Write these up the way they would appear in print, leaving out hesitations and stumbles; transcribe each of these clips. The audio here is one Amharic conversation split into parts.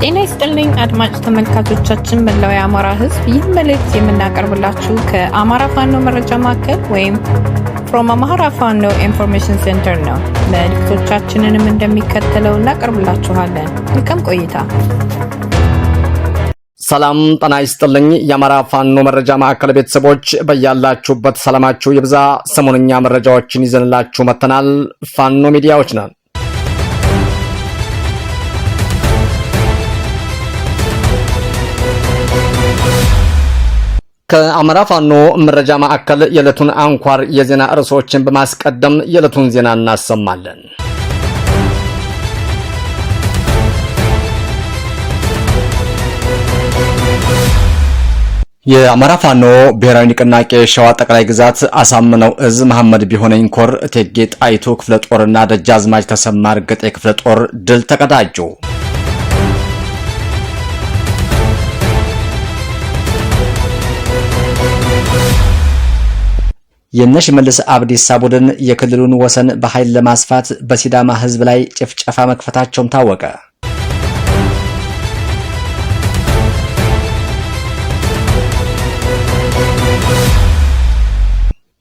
ጤና ይስጥልኝ አድማጭ ተመልካቾቻችን መላው የአማራ ሕዝብ ይህ መልእክት የምናቀርብላችሁ ከአማራ ፋኖ መረጃ ማዕከል ወይም from Amhara Fano Information Center ነው። መልእክቶቻችንንም እንደሚከተለው እናቀርብላችኋለን። መልካም ቆይታ። ሰላም ጤና ይስጥልኝ የአማራ ፋኖ መረጃ ማዕከል ቤተሰቦች በያላችሁበት ሰላማችሁ ይብዛ። ሰሞንኛ መረጃዎችን ይዘንላችሁ መተናል። ፋኖ ሚዲያዎች ነን። ከአማራ ፋኖ መረጃ ማዕከል የዕለቱን አንኳር የዜና ርዕሶችን በማስቀደም የዕለቱን ዜና እናሰማለን። የአማራ ፋኖ ብሔራዊ ንቅናቄ ሸዋ ጠቅላይ ግዛት አሳምነው እዝ መሐመድ ቢሆነኝ ኮር እቴጌ ጣይቱ ክፍለ ጦርና ደጃዝማች ተሰማ እርገጤ ክፍለ ጦር ድል ተቀዳጁ። የሽመልስ አብዲሳ ቡድን የክልሉን ወሰን በኃይል ለማስፋት በሲዳማ ህዝብ ላይ ጭፍጨፋ መክፈታቸውም ታወቀ።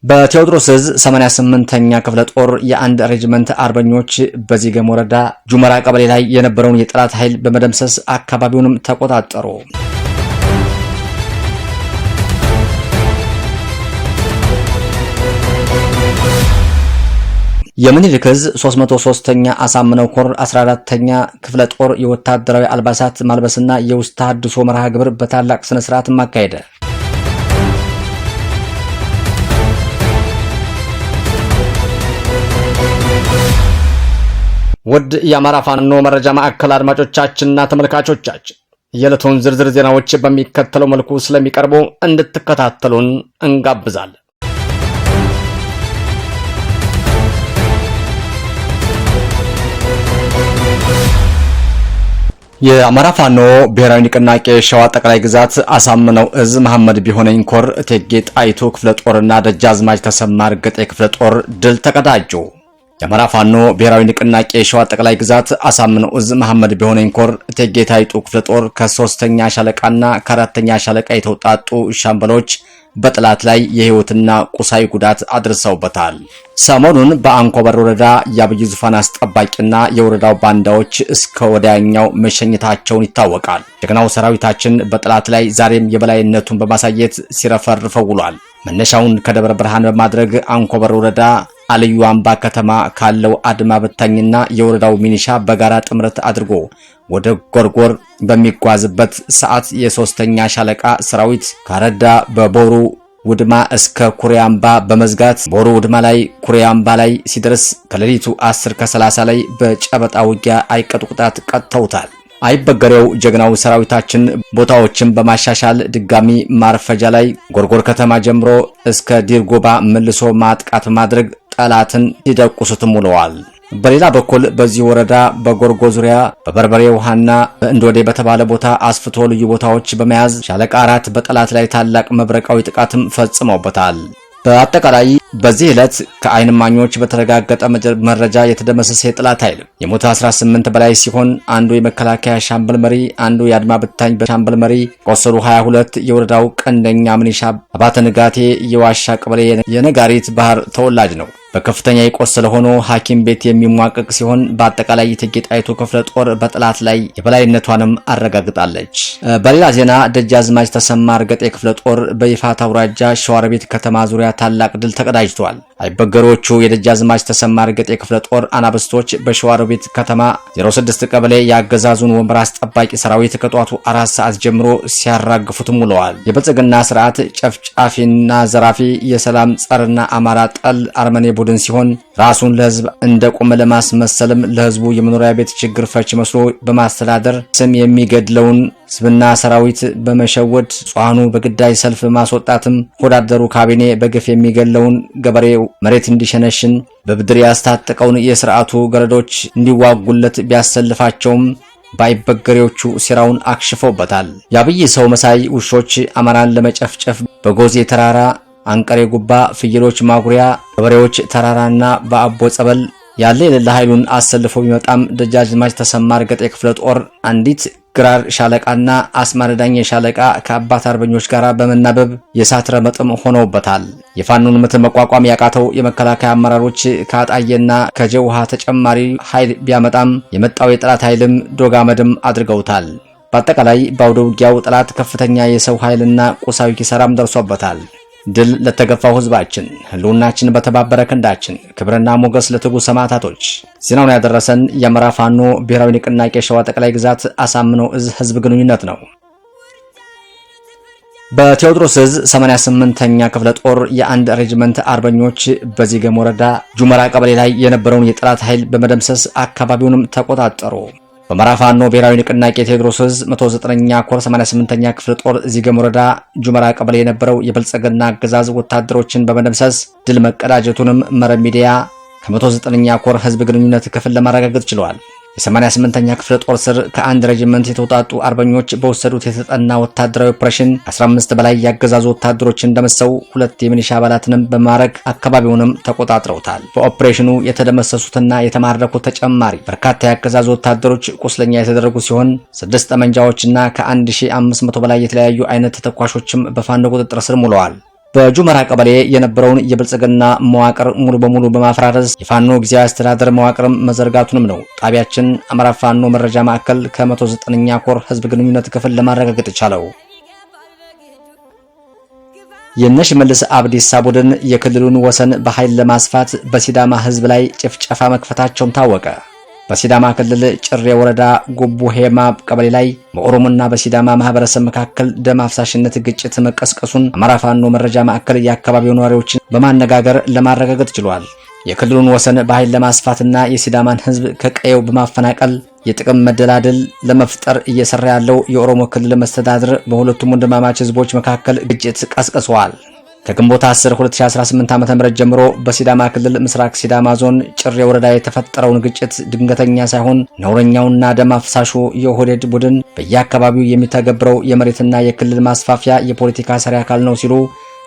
በቴዎድሮስ ዕዝ 88ኛ ክፍለ ጦር የአንድ ሬጅመንት አርበኞች በዚገም ወረዳ ጁመራ ቀበሌ ላይ የነበረውን የጠላት ኃይል በመደምሰስ አካባቢውንም ተቆጣጠሩ። የምኒልክ ዕዝ 303ኛ አሳምነው ኮር 14ኛ ክፍለ ጦር የወታደራዊ አልባሳት ማልበስና የውስጥ ተሐድሶ መርሃ ግብር በታላቅ ስነ ስርዓት ማካሄደ። ውድ የአማራ ፋኖ መረጃ ማዕከል አድማጮቻችንና ተመልካቾቻችን የዕለቱን ዝርዝር ዜናዎች በሚከተለው መልኩ ስለሚቀርቡ እንድትከታተሉን እንጋብዛለን። የአማራ ፋኖ ብሔራዊ ንቅናቄ ሸዋ ጠቅላይ ግዛት አሳምነው እዝ መሐመድ ቢሆነኝ ኮር እቴጌ ጣይቱ ክፍለ ጦርና ደጃዝማች ተሰማ እርገጤ ክፍለ ጦር ድል ተቀዳጁ። የአማራ ፋኖ ብሔራዊ ንቅናቄ ሸዋ ጠቅላይ ግዛት አሳምነው እዝ መሐመድ ቢሆነኝ ኮር እቴጌ ጣይቱ ክፍለ ጦር ከ3ኛ ሻለቃና ከ4ኛ ሻለቃ የተውጣጡ ሻምበሎች በጥላት ላይ የህይወትና ቁሳዊ ጉዳት አድርሰውበታል። ሰሞኑን በአንኮበር ወረዳ የአብይ ዙፋን አስጠባቂና የወረዳው ባንዳዎች እስከ ወዲያኛው መሸኘታቸውን ይታወቃል። ጀግናው ሰራዊታችን በጥላት ላይ ዛሬም የበላይነቱን በማሳየት ሲረፈርፈው ውሏል። መነሻውን ከደብረ ብርሃን በማድረግ አንኮበር ወረዳ አልዩ አምባ ከተማ ካለው አድማ በታኝና የወረዳው ሚኒሻ በጋራ ጥምረት አድርጎ ወደ ጎርጎር በሚጓዝበት ሰዓት የ3ኛ ሻለቃ ሰራዊት ካረዳ በቦሩ ውድማ እስከ ኩሪያምባ በመዝጋት ቦሩ ውድማ ላይ ኩሪያምባ ላይ ሲደርስ ከሌሊቱ 10:30 ላይ በጨበጣ ውጊያ አይቀጡ ቅጣት ቀጥተውታል። አይበገሬው ጀግናው ሰራዊታችን ቦታዎችን በማሻሻል ድጋሚ ማርፈጃ ላይ ጎርጎር ከተማ ጀምሮ እስከ ዲርጎባ መልሶ ማጥቃት ማድረግ ጠላትን ይደቁሱትም ውለዋል። በሌላ በኩል በዚህ ወረዳ በጎርጎ ዙሪያ በበርበሬ ውሃና በእንዶዴ በተባለ ቦታ አስፍቶ ልዩ ቦታዎች በመያዝ ሻለቃ 4 በጠላት ላይ ታላቅ መብረቃዊ ጥቃትም ፈጽመውበታል። በአጠቃላይ በዚህ ዕለት ከአይን ማኞች በተረጋገጠ መረጃ የተደመሰሰ የጠላት ኃይል የሞተ 18 በላይ ሲሆን አንዱ የመከላከያ ሻምበል መሪ፣ አንዱ የአድማ ብታኝ በሻምበል መሪ፣ ቆሰሉ 22 የወረዳው ቀንደኛ ምንሻ አባተ ንጋቴ የዋሻ ቀበሌ የነጋሪት ባህር ተወላጅ ነው። በከፍተኛ የቆሰለ ሆኖ ሐኪም ቤት የሚሟቀቅ ሲሆን በአጠቃላይ እቴጌ ጣይቱ ክፍለ ጦር በጠላት ላይ የበላይነቷንም አረጋግጣለች። በሌላ ዜና ደጃዝማች ተሰማ እርገጤ ክፍለ ጦር በይፋት አውራጃ ሸዋሮቢት ከተማ ዙሪያ ታላቅ ድል ተቀዳጅቷል። አይበገሮቹ የደጃዝማች ተሰማ እርገጤ ክፍለ ጦር አናብስቶች በሸዋሮቢት ከተማ 06 ቀበሌ ያገዛዙን ወንበር አስጠባቂ ሰራዊት ከጧቱ 4 ሰዓት ጀምሮ ሲያራግፉትም ውለዋል። የብልጽግና ስርዓት ጨፍጫፊና ዘራፊ የሰላም ጸርና አማራ ጠል አርመኔ ቡድን ሲሆን ራሱን ለህዝብ እንደቆመ ለማስመሰልም ለህዝቡ የመኖሪያ ቤት ችግር ፈች መስሎ በማስተዳደር ስም የሚገድለውን ህዝብና ሰራዊት በመሸወድ ጿኑ በግዳይ ሰልፍ ማስወጣትም ወዳደሩ ካቢኔ በግፍ የሚገለውን ገበሬው መሬት እንዲሸነሽን በብድር ያስታጠቀውን የሥርዓቱ ገረዶች እንዲዋጉለት ቢያሰልፋቸውም ባይበገሬዎቹ ሴራውን አክሽፈውበታል። የአብይ ሰው መሳይ ውሾች አማራን ለመጨፍጨፍ በጎዜ ተራራ አንቀሬ ጉባ ፍየሎች ማጉሪያ ገበሬዎች ተራራና በአቦ ጸበል ያለ የሌለ ኃይሉን አሰልፎ ቢመጣም ደጃዝማች ተሰማ እርገጤ ክፍለ ጦር አንዲት ግራር ሻለቃና አስማረዳኝ ሻለቃ ከአባት አርበኞች ጋር በመናበብ የሳት ረመጥም ሆነውበታል። የፋኖን ምት መቋቋም ያቃተው የመከላከያ አመራሮች ከአጣየና ከጀውሃ ተጨማሪ ኃይል ቢያመጣም የመጣው የጠላት ኃይልም ዶጋመድም አድርገውታል። በአጠቃላይ በአውደ ውጊያው ጠላት ከፍተኛ የሰው ኃይልና ቁሳዊ ኪሳራም ደርሶበታል። ድል ለተገፋው ህዝባችን፣ ህልውናችን በተባበረ ክንዳችን፣ ክብርና ሞገስ ለትጉ ሰማዕታቶች። ዜናውን ያደረሰን የአማራ ፋኖ ብሔራዊ ንቅናቄ ሸዋ ጠቅላይ ግዛት አሳምነው እዝ ህዝብ ግንኙነት ነው። በቴዎድሮስ እዝ 88ኛ ክፍለ ጦር የአንድ ሬጅመንት አርበኞች በዚገም ወረዳ ጁመራ ቀበሌ ላይ የነበረውን የጠላት ኃይል በመደምሰስ አካባቢውንም ተቆጣጠሩ። በአማራ ፋኖ ብሔራዊ ንቅናቄ ቴዎድሮስ እዝ 109ኛ ኮር 88ኛ ክፍለ ጦር ዚገም ወረዳ ጁመራ ቀበሌ የነበረው የብልጽግና አገዛዝ ወታደሮችን በመደምሰስ ድል መቀዳጀቱንም መረብ ሚዲያ ከ109ኛ ኮር ህዝብ ግንኙነት ክፍል ለማረጋገጥ ችሏል። የ88ኛ ክፍለ ጦር ስር ከአንድ ሬጅመንት የተውጣጡ አርበኞች በወሰዱት የተጠና ወታደራዊ ኦፕሬሽን 15 በላይ ያገዛዙ ወታደሮችን ደመሰው 2 የሚሊሻ አባላትንም በማረግ አካባቢውንም ተቆጣጥረውታል። በኦፕሬሽኑ የተደመሰሱትና የተማረኩት ተጨማሪ በርካታ ያገዛዙ ወታደሮች ቁስለኛ የተደረጉ ሲሆን 6 ጠመንጃዎችና ከ1500 በላይ የተለያዩ አይነት ተተኳሾችም በፋኖ ቁጥጥር ስር ውለዋል። በጁመራ ቀበሌ የነበረውን የብልጽግና መዋቅር ሙሉ በሙሉ በማፍራረስ የፋኖ ጊዜያዊ አስተዳደር መዋቅርም መዘርጋቱንም ነው ጣቢያችን አማራ ፋኖ መረጃ ማዕከል ከ109ኛ ኮር ህዝብ ግንኙነት ክፍል ለማረጋገጥ የቻለው። የሽመልስ አብዲሳ ቡድን የክልሉን ወሰን በኃይል ለማስፋት በሲዳማ ህዝብ ላይ ጭፍጨፋ መክፈታቸውም ታወቀ። በሲዳማ ክልል ጭሬ ወረዳ ጉቡ ሄማ ቀበሌ ላይ በኦሮሞና በሲዳማ ማህበረሰብ መካከል ደም አፍሳሽነት ግጭት መቀስቀሱን አማራ ፋኖ መረጃ ማዕከል የአካባቢው ነዋሪዎችን በማነጋገር ለማረጋገጥ ችሏል። የክልሉን ወሰን በኃይል ለማስፋትና የሲዳማን ህዝብ ከቀየው በማፈናቀል የጥቅም መደላደል ለመፍጠር እየሰራ ያለው የኦሮሞ ክልል መስተዳድር በሁለቱም ወንድማማች ህዝቦች መካከል ግጭት ቀስቅሷል። ከግንቦት 10 2018 ዓ.ም ጀምሮ በሲዳማ ክልል ምስራቅ ሲዳማ ዞን ጭሬ ወረዳ የተፈጠረውን ግጭት ድንገተኛ ሳይሆን ነውረኛውና ደም አፍሳሹ የኦህዴድ ቡድን በየአካባቢው የሚተገብረው የመሬትና የክልል ማስፋፊያ የፖለቲካ ሰሪ አካል ነው ሲሉ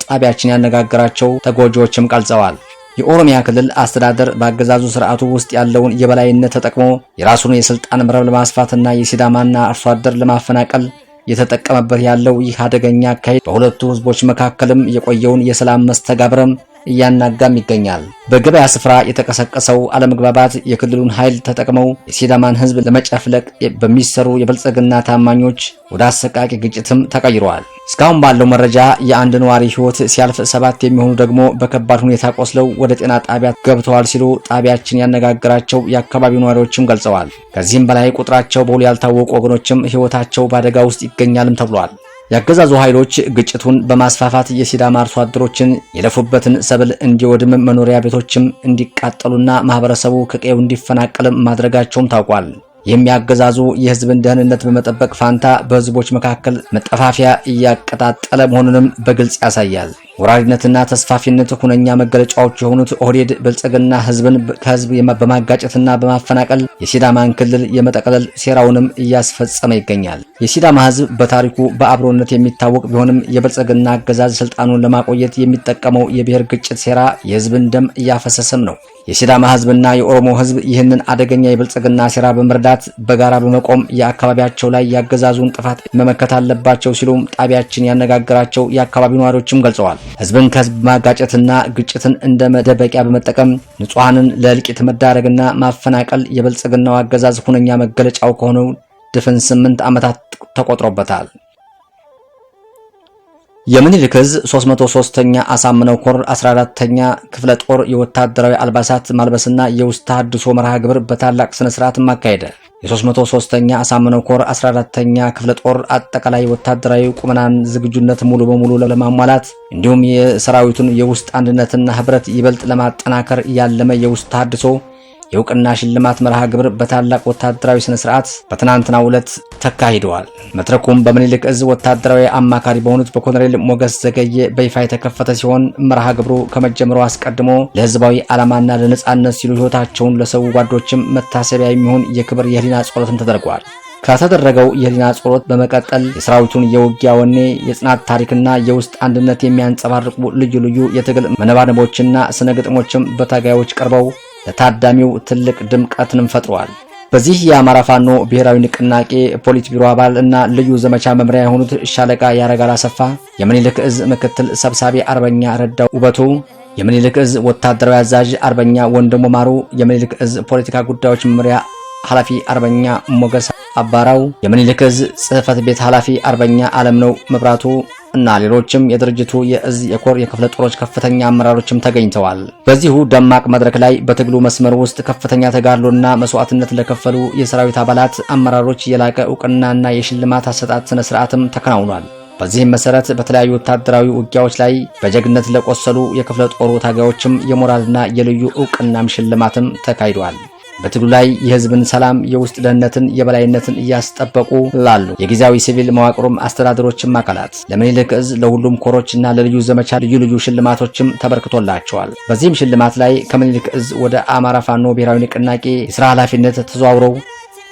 ጣቢያችን ያነጋገራቸው ተጎጂዎችም ገልጸዋል። የኦሮሚያ ክልል አስተዳደር በአገዛዙ ስርዓቱ ውስጥ ያለውን የበላይነት ተጠቅሞ የራሱን የስልጣን መረብ ለማስፋትና የሲዳማና አርሶ አደር ለማፈናቀል የተጠቀመበት ያለው ይህ አደገኛ አካሄድ በሁለቱ ህዝቦች መካከልም የቆየውን የሰላም መስተጋብርም እያናጋም ይገኛል። በገበያ ስፍራ የተቀሰቀሰው አለመግባባት የክልሉን ኃይል ተጠቅመው የሲዳማን ህዝብ ለመጨፍለቅ በሚሰሩ የብልጽግና ታማኞች ወደ አሰቃቂ ግጭትም ተቀይሯል። እስካሁን ባለው መረጃ የአንድ ነዋሪ ህይወት ሲያልፍ 7 የሚሆኑ ደግሞ በከባድ ሁኔታ ቆስለው ወደ ጤና ጣቢያ ገብተዋል ሲሉ ጣቢያችን ያነጋገራቸው የአካባቢው ነዋሪዎችም ገልጸዋል። ከዚህም በላይ ቁጥራቸው በውል ያልታወቁ ወገኖችም ህይወታቸው በአደጋ ውስጥ ይገኛልም ተብሏል። ያገዛዙ ኃይሎች ግጭቱን በማስፋፋት የሲዳማ አርሶ አደሮችን የለፉበትን ሰብል እንዲወድም መኖሪያ ቤቶችም እንዲቃጠሉና ማህበረሰቡ ከቀየው እንዲፈናቀል ማድረጋቸውም ታውቋል። የሚያገዛዙ የህዝብን ደህንነት በመጠበቅ ፋንታ በህዝቦች መካከል መጠፋፊያ እያቀጣጠለ መሆኑንም በግልጽ ያሳያል። ወራሪነትና ተስፋፊነት ሁነኛ መገለጫዎች የሆኑት ኦህዴድ ብልጽግና ህዝብን ከህዝብ በማጋጨትና በማፈናቀል የሲዳማን ክልል የመጠቅለል ሴራውንም እያስፈጸመ ይገኛል። የሲዳማ ህዝብ በታሪኩ በአብሮነት የሚታወቅ ቢሆንም የብልጽግና አገዛዝ ስልጣኑን ለማቆየት የሚጠቀመው የብሔር ግጭት ሴራ የህዝብን ደም እያፈሰሰም ነው። የሲዳማ ህዝብና የኦሮሞ ህዝብ ይህንን አደገኛ የብልጽግና ሴራ በመርዳት በጋራ በመቆም የአካባቢያቸው ላይ ያገዛዙን ጥፋት መመከት አለባቸው ሲሉም ጣቢያችን ያነጋገራቸው የአካባቢው ነዋሪዎችም ገልጸዋል። ህዝብን ከህዝብ ማጋጨትና ግጭትን እንደ መደበቂያ በመጠቀም ንጹሃንን ለእልቂት መዳረግና ማፈናቀል የብልጽግናው አገዛዝ ሁነኛ መገለጫው ከሆነው ድፍን 8 ዓመታት ተቆጥሮበታል። የምኒልክ ዕዝ 303ኛ አሳምነው ኮር 14ኛ ክፍለ ጦር የወታደራዊ አልባሳት ማልበስና የውስጥ ተሐድሶ መርሃ ግብር በታላቅ ስነ ስርዓት ማካሄደ። የ303ኛ አሳምነው ኮር 14ኛ ክፍለ ጦር አጠቃላይ ወታደራዊ ቁመናን ዝግጁነት ሙሉ በሙሉ ለማሟላት እንዲሁም የሰራዊቱን የውስጥ አንድነትና ህብረት ይበልጥ ለማጠናከር ያለመ የውስጥ ተሐድሶ የውቅና ሽልማት መርሃ ግብር በታላቅ ወታደራዊ ስነ ስርዓት በትናንትናው ዕለት ተካሂደዋል። መድረኩም በምኒልክ ዕዝ ወታደራዊ አማካሪ በሆኑት በኮሎኔል ሞገስ ዘገየ በይፋ የተከፈተ ሲሆን መርሃ ግብሩ ከመጀመሩ አስቀድሞ ለህዝባዊ ዓላማና ለነጻነት ሲሉ ህይወታቸውን ለሰው ጓዶችም መታሰቢያ የሚሆን የክብር የህሊና ጸሎትም ተደርጓል። ከተደረገው የህሊና ጸሎት በመቀጠል የሰራዊቱን የውጊያ ወኔ፣ የጽናት ታሪክና የውስጥ አንድነት የሚያንጸባርቁ ልዩ ልዩ የትግል መነባነቦችና ስነ ግጥሞችም በታጋዮች ቀርበው ለታዳሚው ትልቅ ድምቀትን ፈጥሯል። በዚህ የአማራ ፋኖ ብሔራዊ ንቅናቄ ፖሊት ቢሮ አባል እና ልዩ ዘመቻ መምሪያ የሆኑት ሻለቃ ያረጋል አሰፋ፣ የምኒልክ እዝ ምክትል ሰብሳቢ አርበኛ ረዳው ውበቱ፣ የምኒልክ እዝ ወታደራዊ አዛዥ አርበኛ ወንድሙ ማሩ፣ የምኒልክ እዝ ፖለቲካ ጉዳዮች መምሪያ ኃላፊ አርበኛ ሞገስ አባራው፣ የምኒልክ እዝ ጽህፈት ቤት ኃላፊ አርበኛ አለምነው መብራቱ እና ሌሎችም የድርጅቱ የእዝ የኮር የክፍለ ጦሮች ከፍተኛ አመራሮችም ተገኝተዋል። በዚሁ ደማቅ መድረክ ላይ በትግሉ መስመር ውስጥ ከፍተኛ ተጋድሎና መስዋዕትነት ለከፈሉ የሰራዊት አባላት አመራሮች የላቀ ዕውቅናና የሽልማት አሰጣጥ ስነ ስርዓትም ተከናውኗል። በዚህም መሰረት በተለያዩ ወታደራዊ ውጊያዎች ላይ በጀግነት ለቆሰሉ የክፍለ ጦሩ ታጋዮችም የሞራልና የልዩ ዕውቅናም ሽልማትም ተካሂዷል። በትግሉ ላይ የህዝብን ሰላም የውስጥ ደህንነትን የበላይነትን እያስጠበቁ ላሉ የጊዜያዊ ሲቪል መዋቅሩም አስተዳደሮችም አካላት ለምኒልክ እዝ ለሁሉም ኮሮችና ለልዩ ዘመቻ ልዩ ሽልማቶችም ተበርክቶላቸዋል። በዚህም ሽልማት ላይ ከምኒልክ እዝ ወደ አማራ ፋኖ ብሔራዊ ንቅናቄ የሥራ ኃላፊነት ተዘዋውረው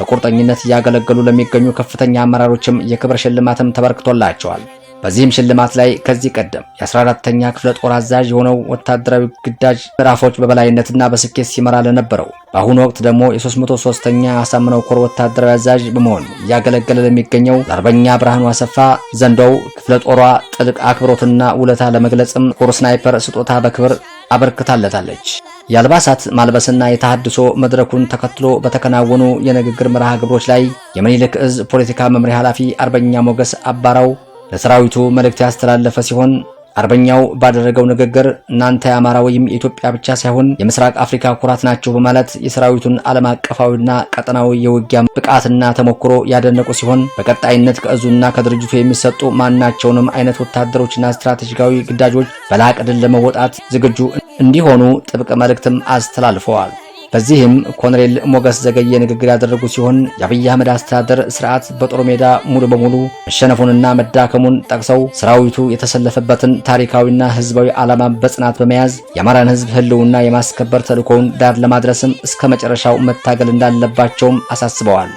በቁርጠኝነት እያገለገሉ ለሚገኙ ከፍተኛ አመራሮችም የክብር ሽልማትም ተበርክቶላቸዋል። በዚህም ሽልማት ላይ ከዚህ ቀደም የ14ኛ ክፍለ ጦር አዛዥ የሆነው ወታደራዊ ግዳጅ ምዕራፎች በበላይነትና በስኬት ሲመራ ለነበረው በአሁኑ ወቅት ደግሞ የ303ኛ አሳምነው ኮር ወታደራዊ አዛዥ በመሆን እያገለገለ ለሚገኘው ለአርበኛ ብርሃኑ አሰፋ ዘንዶው ክፍለ ጦሯ ጥልቅ አክብሮትና ውለታ ለመግለጽም ኮር ስናይፐር ስጦታ በክብር አበርክታለታለች። የአልባሳት ማልበስና የተሃድሶ መድረኩን ተከትሎ በተከናወኑ የንግግር መርሃ ግብሮች ላይ የምኒልክ እዝ ፖለቲካ መምሪያ ኃላፊ አርበኛ ሞገስ አባራው ለሰራዊቱ መልእክት ያስተላለፈ ሲሆን አርበኛው ባደረገው ንግግር እናንተ የአማራ ወይም የኢትዮጵያ ብቻ ሳይሆን የምስራቅ አፍሪካ ኩራት ናቸው በማለት የሰራዊቱን ዓለም አቀፋዊና ቀጠናዊ የውጊያ ብቃትና ተሞክሮ ያደነቁ ሲሆን በቀጣይነት ከእዙና ከድርጅቱ የሚሰጡ ማናቸውንም አይነት ወታደሮችና ስትራቴጂካዊ ግዳጆች በላቀ ድል ለመወጣት ዝግጁ እንዲሆኑ ጥብቅ መልእክትም አስተላልፈዋል። በዚህም ኮሎኔል ሞገስ ዘገየ ንግግር ያደረጉ ሲሆን የአብይ አህመድ አስተዳደር ስርዓት በጦር ሜዳ ሙሉ በሙሉ መሸነፉንና መዳከሙን ጠቅሰው ሰራዊቱ የተሰለፈበትን ታሪካዊና ህዝባዊ ዓላማ በጽናት በመያዝ የአማራን ህዝብ ህልውና የማስከበር ተልዕኮውን ዳር ለማድረስም እስከ መጨረሻው መታገል እንዳለባቸውም አሳስበዋል።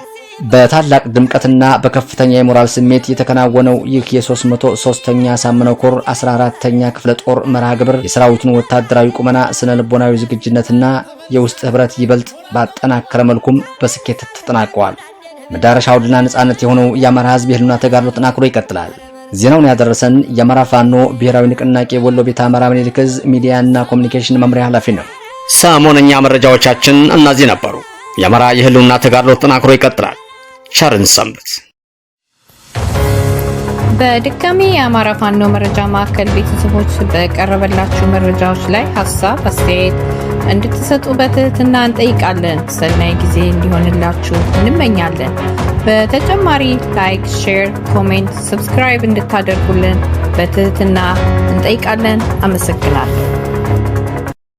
በታላቅ ድምቀትና በከፍተኛ የሞራል ስሜት የተከናወነው ይህ የ303ኛ አሳምነው ኮር 14ኛ ክፍለ ጦር መርሃ ግብር የሰራዊቱን ወታደራዊ ቁመና ስነ ልቦናዊ ዝግጁነትና የውስጥ ህብረት ይበልጥ ባጠናከረ መልኩም በስኬት ተጠናቀዋል። መዳረሻው ድልና ነጻነት የሆነው የአማራ ህዝብ የህልውና ተጋድሎ ተጠናክሮ ይቀጥላል። ዜናውን ያደረሰን የአማራ ፋኖ ብሔራዊ ንቅናቄ ወሎ ቤተ አማራ ምኒልክ እዝ ሚዲያና ኮሚኒኬሽን መምሪያ ኃላፊ ነው። ሰሞነኛ መረጃዎቻችን እነዚህ ነበሩ። የአማራ የህልውና ተጋድሎ ተጠናክሮ ይቀጥላል። ቸርን ሰንብት። በድጋሚ የአማራ ፋኖ መረጃ ማዕከል ቤተሰቦች በቀረበላችሁ መረጃዎች ላይ ሀሳብ አስተያየት እንድትሰጡ በትህትና እንጠይቃለን። ሰናይ ጊዜ እንዲሆንላችሁ እንመኛለን። በተጨማሪ ላይክ፣ ሼር፣ ኮሜንት፣ ሰብስክራይብ እንድታደርጉልን በትህትና እንጠይቃለን። አመሰግናለሁ።